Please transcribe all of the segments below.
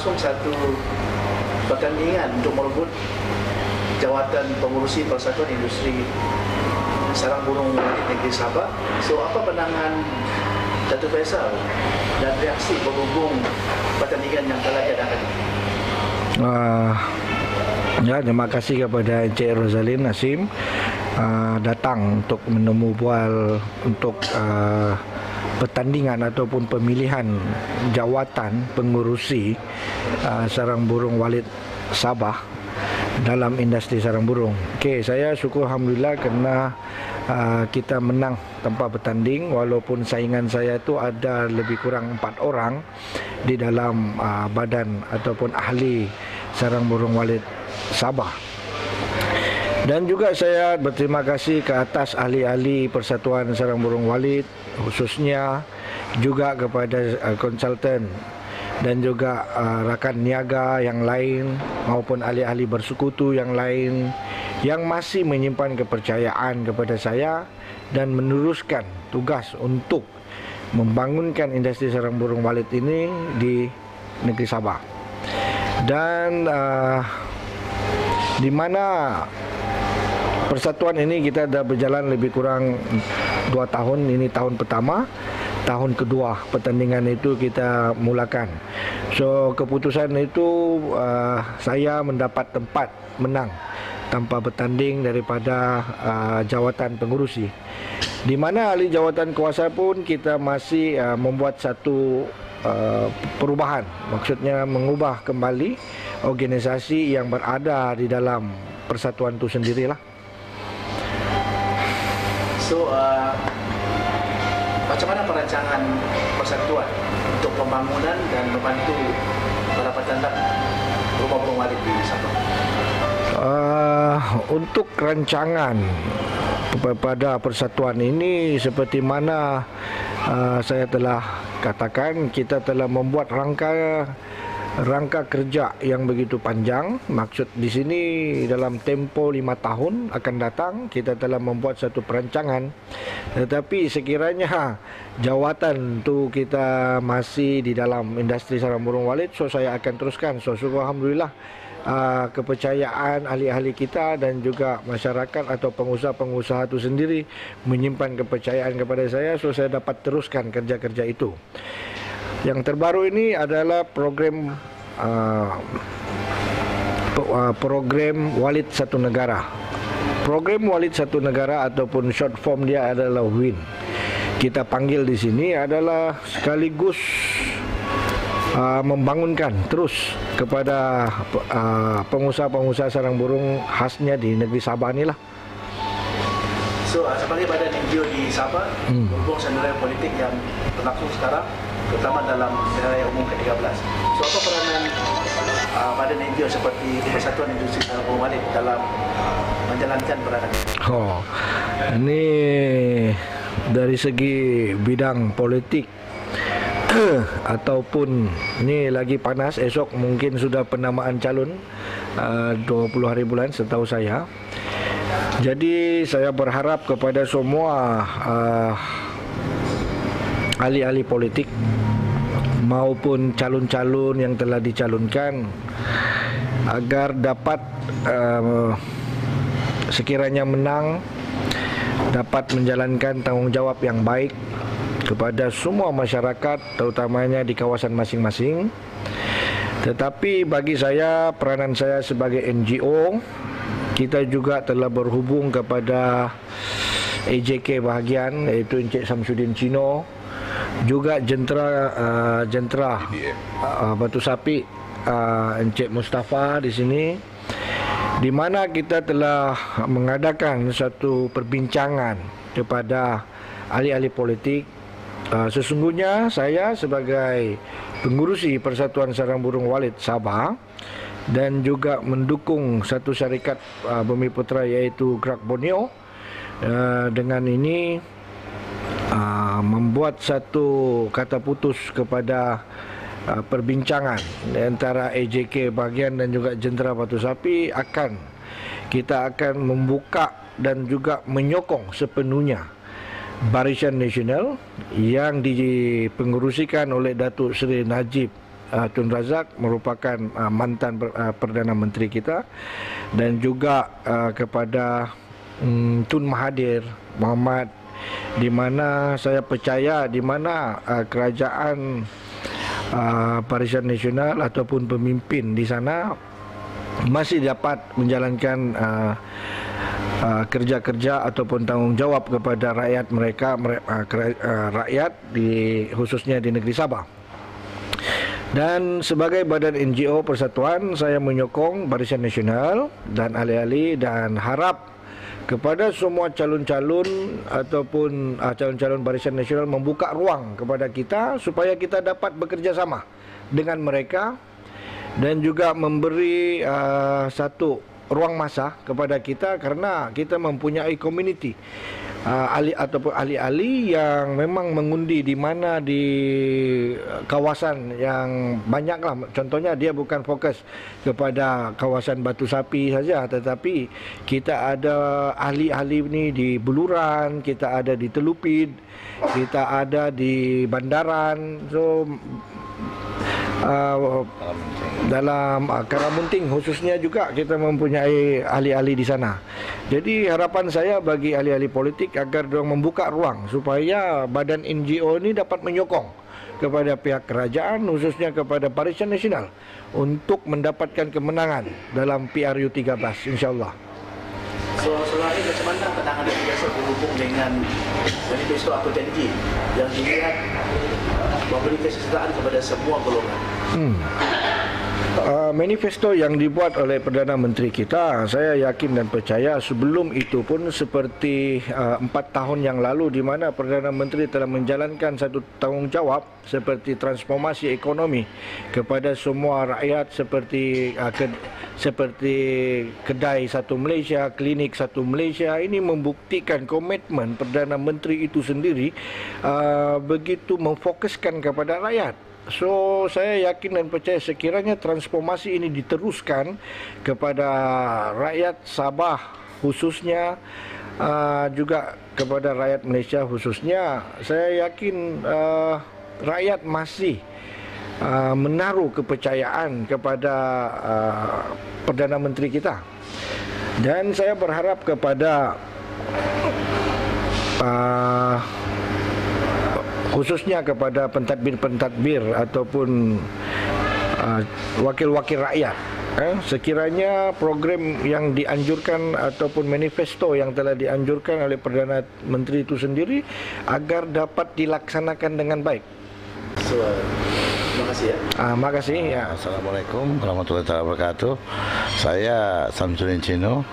berlangsung satu pertandingan untuk merebut jawatan pengurusi Persatuan Industri Sarang Burung Walit Negeri Sabah. So, apa pandangan Datuk Faisal dan reaksi berhubung pertandingan yang telah diadakan? Ya, terima kasih kepada Encik Rosalin Nasim datang untuk menemu bual untuk pertandingan ataupun pemilihan jawatan pengurusi sarang burung walit Sabah dalam industri sarang burung. Okey, saya syukur alhamdulillah kerana kita menang tanpa bertanding, walaupun saingan saya itu ada lebih kurang 4 orang di dalam badan ataupun ahli sarang burung walit Sabah. Dan juga saya berterima kasih ke atas ahli-ahli Persatuan Sarang Burung Walit, khususnya juga kepada konsultan dan juga rakan niaga yang lain maupun ahli-ahli bersekutu yang lain yang masih menyimpan kepercayaan kepada saya dan meneruskan tugas untuk membangunkan industri sarang burung walit ini di negeri Sabah. Dan di mana persatuan ini kita dah berjalan lebih kurang 2 tahun. Ini tahun pertama, tahun kedua pertandingan itu kita mulakan. So keputusan itu saya mendapat tempat menang tanpa bertanding daripada jawatan pengurusi. Di mana ahli jawatan kuasa pun kita masih membuat satu perubahan, maksudnya mengubah kembali organisasi yang berada di dalam persatuan itu sendirilah. So, macam mana perancangan persatuan untuk pembangunan dan membantu para petandang rumah burung walit di Sabah? Untuk rancangan pada persatuan ini, seperti mana saya telah katakan, kita telah membuat rangka kerja yang begitu panjang. Maksud di sini dalam tempoh 5 tahun akan datang kita telah membuat satu perancangan. Tetapi sekiranya jawatan tu kita masih di dalam industri sarang burung walit, so saya akan teruskan. So syukur alhamdulillah kepercayaan ahli-ahli kita dan juga masyarakat atau pengusaha-pengusaha itu sendiri menyimpan kepercayaan kepada saya, so saya dapat teruskan kerja-kerja itu. Yang terbaru ini adalah program Walit Satu Negara. Program Walit Satu Negara ataupun short form dia adalah WIN. Kita panggil di sini adalah sekaligus membangunkan terus kepada pengusaha-pengusaha sarang burung khasnya di negeri Sabah inilah. So, sebagai badan NGO di Sabah, berhubung senarai politik yang berlangsung sekarang, terutama dalam Pilihan Raya Umum ke-13. So, apa peranan badan NGO seperti Persatuan Industri Sarang Burung Walit dalam menjalankan peranan? Ini dari segi bidang politik ataupun ini lagi panas, esok mungkin sudah penamaan calon 20 hari bulan setahu saya. Jadi saya berharap kepada semua ahli-ahli politik maupun calon-calon yang telah dicalonkan agar dapat sekiranya menang dapat menjalankan tanggungjawab yang baik kepada semua masyarakat, terutamanya di kawasan masing-masing. Tetapi bagi saya, peranan saya sebagai NGO, kita juga telah berhubung kepada AJK bahagian, iaitu Encik Samsudin Cino, juga jentera Batu Sapi Encik Mustafa di sini, di mana kita telah mengadakan satu perbincangan kepada ahli-ahli politik. Sesungguhnya saya sebagai pengurusi Persatuan Sarang Burung Walit Sabah dan juga mendukung satu syarikat Bumiputera iaitu Gerak Borneo, dengan ini membuat satu kata putus kepada perbincangan antara AJK bahagian dan juga jentera Batu Sapi, kita akan membuka dan juga menyokong sepenuhnya Barisan Nasional yang dipengerusikan oleh Datuk Seri Najib Tun Razak merupakan mantan Perdana Menteri kita, dan juga kepada Tun Mahathir Mohamad, di mana saya percaya di mana kerajaan Barisan Nasional ataupun pemimpin di sana masih dapat menjalankan kerja-kerja ataupun tanggungjawab kepada rakyat mereka, rakyat khususnya di negeri Sabah. Dan sebagai badan NGO persatuan, saya menyokong Barisan Nasional dan ahli-ahli, dan harap kepada semua calon-calon ataupun calon-calon Barisan Nasional membuka ruang kepada kita supaya kita dapat bekerja sama dengan mereka, dan juga memberi satu ruang masa kepada kita, kerana kita mempunyai community ahli ataupun ahli-ahli yang memang mengundi di mana di kawasan yang banyaklah. Contohnya dia bukan fokus kepada kawasan Batu Sapi saja, tetapi kita ada ahli-ahli ini di Buluran, kita ada di Telupit, kita ada di Bandaran. So dalam Karamunting khususnya juga kita mempunyai ahli-ahli di sana. Jadi harapan saya bagi ahli-ahli politik agar dorang membuka ruang supaya badan NGO ini dapat menyokong kepada pihak kerajaan, khususnya kepada Barisan Nasional, untuk mendapatkan kemenangan dalam PRU 13 insya-Allah. So, selain macam mana penanganan biasa berhubung dengan manifesto atau janji yang dilihat memberi kesejahteraan kepada semua golongan? Manifesto yang dibuat oleh Perdana Menteri kita, saya yakin dan percaya sebelum itu pun seperti 4 tahun yang lalu, di mana Perdana Menteri telah menjalankan satu tanggungjawab seperti transformasi ekonomi kepada semua rakyat, seperti kedai satu Malaysia, klinik satu Malaysia. Ini membuktikan komitmen Perdana Menteri itu sendiri begitu memfokuskan kepada rakyat. So saya yakin dan percaya sekiranya transformasi ini diteruskan kepada rakyat Sabah khususnya, juga kepada rakyat Malaysia khususnya, saya yakin rakyat masih menaruh kepercayaan kepada Perdana Menteri kita. Dan saya berharap kepada khususnya kepada pentadbir-pentadbir ataupun wakil-wakil rakyat, sekiranya program yang dianjurkan ataupun manifesto yang telah dianjurkan oleh Perdana Menteri itu sendiri agar dapat dilaksanakan dengan baik. So, terima kasih ya. Terima kasih ya. Assalamualaikum warahmatullahi wabarakatuh. Saya Samsudin Cino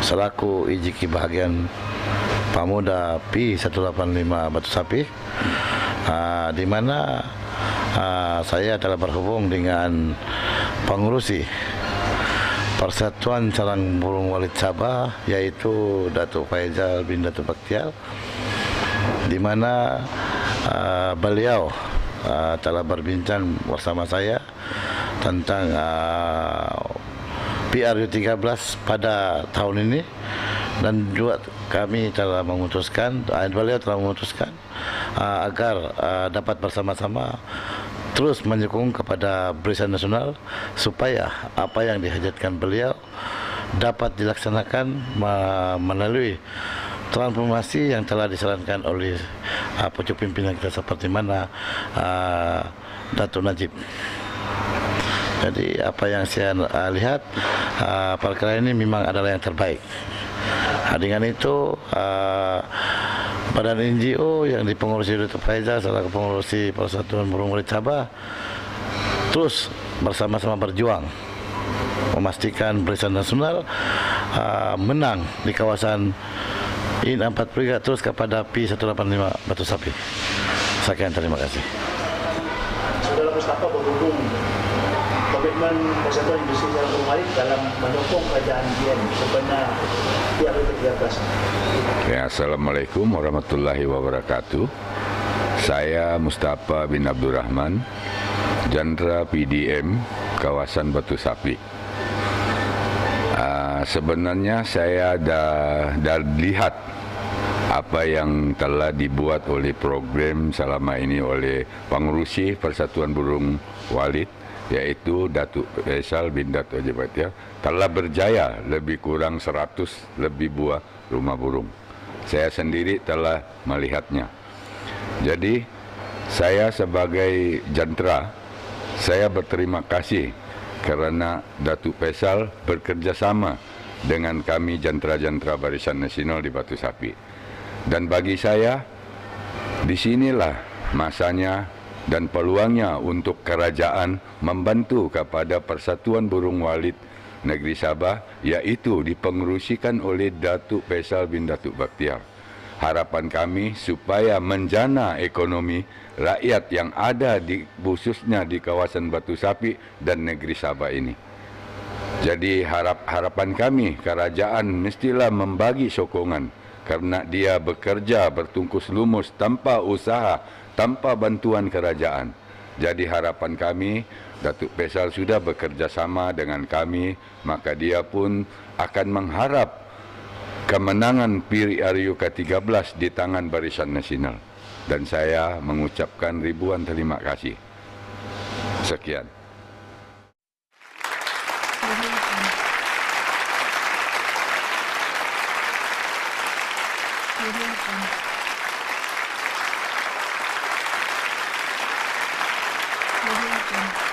selaku IJK bahagian Pemuda P185 Batu Sapi, di mana saya telah berhubung dengan pengurusi Persatuan Sarang Burung Walit Sabah, yaitu Datuk Faizal bin Datuk Bakhtiar, di mana beliau telah berbincang bersama saya tentang PRU 13 pada tahun ini, dan juga kami telah memutuskan, beliau telah memutuskan agar dapat bersama-sama terus menyokong kepada Barisan Nasional supaya apa yang dihajatkan beliau dapat dilaksanakan melalui transformasi yang telah disarankan oleh pucuk pimpinan kita seperti mana Datuk Najib. Jadi apa yang saya lihat, perkara ini memang adalah yang terbaik. Dengan itu badan NGO yang dipengurusi Datuk Faizal selaku pengurusi Persatuan Burung Walit Sabah terus bersama-sama berjuang memastikan Barisan Nasional menang di kawasan IN43 terus kepada P185 Batu Sapi. Sekian, terima kasih. Saudara Mustafa berhubung komitmen Persatuan Industri Sarang Burung Walit dalam mendukung kerajaan BN sebenar PRU 13. Ya, Assalamualaikum warahmatullahi wabarakatuh. Saya Mustafa bin Abdurrahman, Jandra PDM kawasan Batu Sapi. Sebenarnya saya dah lihat apa yang telah dibuat oleh program selama ini oleh pengurusi Persatuan Burung Walit, yaitu Datuk Faisal bin Datuk Haji Bahtiar, telah berjaya lebih kurang 100 lebih buah rumah burung. Saya sendiri telah melihatnya. Jadi saya sebagai jentera, saya berterima kasih kerana Datuk Faisal bekerja sama dengan kami jentera-jentera Barisan Nasional di Batu Sapi. Dan bagi saya, disinilah masanya dan peluangnya untuk kerajaan membantu kepada Persatuan Burung Walit Negeri Sabah, yaitu dipengerusikan oleh Datuk Faisal bin Datuk Bahtiar. Harapan kami supaya menjana ekonomi rakyat yang ada khususnya di kawasan Batu Sapi dan Negeri Sabah ini. Jadi harapan kami, kerajaan mestilah membagi sokongan kerana dia bekerja bertungkus lumus tanpa usaha, tanpa bantuan kerajaan. Jadi harapan kami, Datuk Faisal sudah bekerja sama dengan kami, maka dia pun akan mengharap kemenangan PRU ke-13 di tangan Barisan Nasional. Dan saya mengucapkan ribuan terima kasih. Sekian. Thank you.